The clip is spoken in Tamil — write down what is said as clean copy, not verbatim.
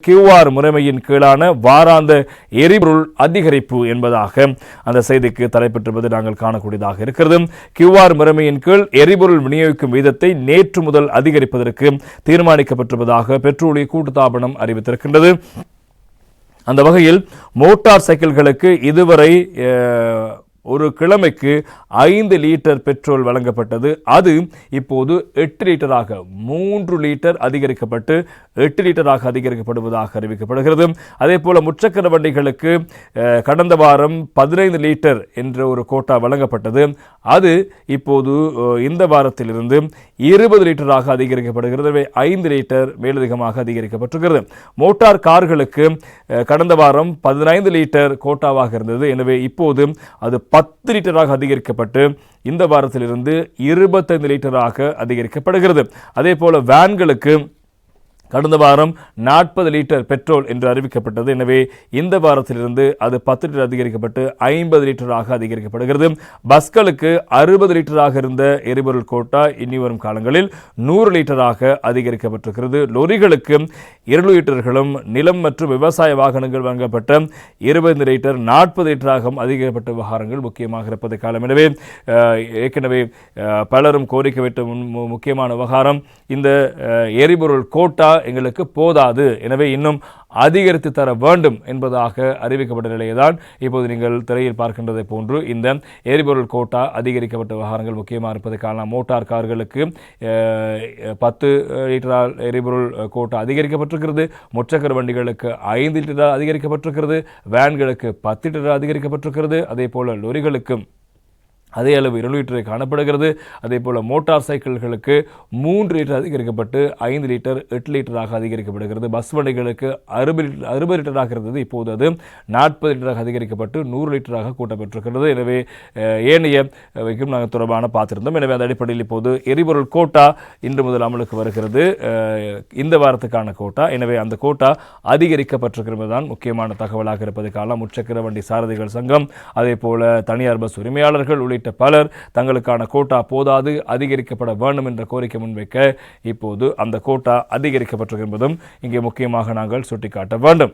QR முறைமையின் கீழான வாராந்த எரிபொருள் அதிகரிப்பு என்பதாக அந்த செய்திக்கு தலைப்பெற்றிருப்பது நாங்கள் காணக்கூடியதாக இருக்கிறது. QR முறைமையின் கீழ் எரிபொருள் விநியோகிக்கும் வீதத்தை நேற்று முதல் அதிகரிப்பதற்கு தீர்மானிக்கப்பட்டிருப்பதாக பெட்ரோலிய கூட்டுத்தாபனம் அறிவித்திருக்கின்றது. அந்த வகையில் மோட்டார் சைக்கிள்களுக்கு இதுவரை ஒரு கிழமைக்கு 5 லிட்டர் பெட்ரோல் வழங்கப்பட்டது. அது இப்போது 8 லிட்டராக 3 லிட்டர் அதிகரிக்கப்பட்டு 8 லிட்டராக அதிகரிக்கப்படுவதாக அறிவிக்கப்படுகிறது. அதே போல முச்சக்கர வண்டிகளுக்கு கடந்த வாரம் 15 லிட்டர் என்ற ஒரு கோட்டா வழங்கப்பட்டது. அது இப்போது இந்த வாரத்திலிருந்து 20 லிட்டராக அதிகரிக்கப்படுகிறது. 5 லிட்டர் மேலதிகமாக அதிகரிக்கப்பட்டிருக்கிறது. மோட்டார் கார்களுக்கு கடந்த வாரம் 15 லிட்டர் கோட்டாவாக இருந்தது. எனவே இப்போது அது 10 லிட்டராக அதிகரிக்கப்பட்டு இந்த வாரத்திலிருந்து 25 லிட்டராக அதிகரிக்கப்படுகிறது. அதே போல வேன்களுக்கு கடந்த வாரம் 40 லிட்டர் பெட்ரோல் என்று அறிவிக்கப்பட்டது. எனவே இந்த வாரத்திலிருந்து அது 10 லிட்டர் அதிகரிக்கப்பட்டு 50 லிட்டராக அதிகரிக்கப்படுகிறது. பஸ்களுக்கு 60 லிட்டராக இருந்த எரிபொருள் கோட்டா இனி வரும் காலங்களில் 100 லிட்டராக அதிகரிக்கப்பட்டிருக்கிறது. லொரிகளுக்கு 2 லிட்டர்களும் நிலம் மற்றும் விவசாய வாகனங்கள் வழங்கப்பட்ட 20 லிட்டர் 40 லிட்டராக அதிகரிக்கப்பட்ட விவகாரங்கள் முக்கியமாக இருப்பதை காலம். எனவே ஏற்கனவே பலரும் கோரிக்கை வைத்த முக்கியமான விவகாரம் இந்த எரிபொருள் கோட்டா எங்களுக்கு போதாது, எனவே இன்னும் அதிகரித்து தர வேண்டும் என்பதாக அறிவிக்கப்பட்ட நிலையைதான் இப்போது நீங்கள் திரையில் பார்க்கின்றதை போன்று இந்த எரிபொருள் கோட்டா அதிகரிக்கப்பட்ட விவகாரங்கள் முக்கியமாக இருப்பதை காணலாம். மோட்டார் கார்களுக்கு 10 லிட்டர் எரிபொருள் கோட்டா அதிகரிக்கப்பட்டிருக்கிறது. முச்சக்கர வண்டிகளுக்கு 5 லிட்டர் அதிகரிக்கப்பட்டிருக்கிறது. வேன்களுக்கு 10 லிட்டர் அதிகரிக்கப்பட்டிருக்கிறது. அதே போல லொரிகளுக்கு அதே அளவு 2 லிட்டரை காணப்படுகிறது. அதே போல மோட்டார் சைக்கிள்களுக்கு 3 லிட்டர் அதிகரிக்கப்பட்டு 5 லிட்டர் 8 லிட்டராக அதிகரிக்கப்படுகிறது. பஸ் வண்டிகளுக்கு 60 லிட்டராக இருந்தது. இப்போது அது 40 லிட்டராக அதிகரிக்கப்பட்டு 100 லிட்டராக கூட்டப்பட்டிருக்கிறது. எனவே ஏனைய நாங்கள் தொடர்பான பார்த்திருந்தோம். எனவே அந்த அடிப்படையில் இப்போது எரிபொருள் கோட்டா இன்று முதல் அமலுக்கு வருகிறது. இந்த வாரத்துக்கான கோட்டா. எனவே அந்த கோட்டா அதிகரிக்கப்பட்டிருக்கிறது தான் முக்கியமான தகவலாக இருப்பதை காணலாம். முச்சக்கர வண்டி சாரதிகள் சங்கம், அதே போல தனியார் பஸ் உரிமையாளர்கள் உள்ளிட்ட பலர் தங்களுக்கான கோட்டா போதாது, அதிகரிக்கப்பட வேண்டும் என்ற கோரிக்கை முன்வைக்க இப்போது அந்த கோட்டா அதிகரிக்கப்பட்டிருக்கும் என்பதும் இங்கே முக்கியமாக நாங்கள் சுட்டிக்காட்ட வேண்டும்.